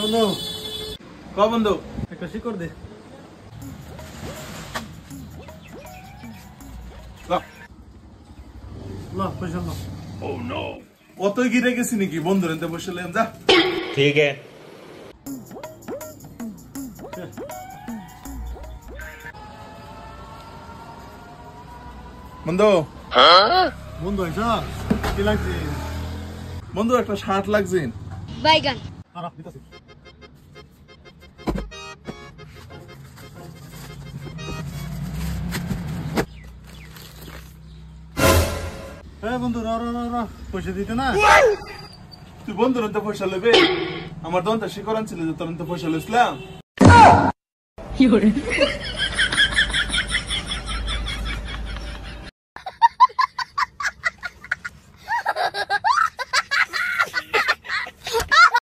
বন্ধু ক বন্ধু একটা শিকড় দে। পয়সা লো। অতই গিরে গেছি নাকি বন্ধু রেন্তে বসে যা। ঠিক আছে বন্ধু বন্ধু আইসা কি লাগছে? বন্ধু একটা শার্ট লাগছে। বাইগান খারাপ দিতেছি। বন্ধু পয়সা দিতে না। তুই বন্ধু রেন্তে পয়সা লেবে আমার দন্ত শিকরান ছিল যে তোর পয়সা লইছিলাম।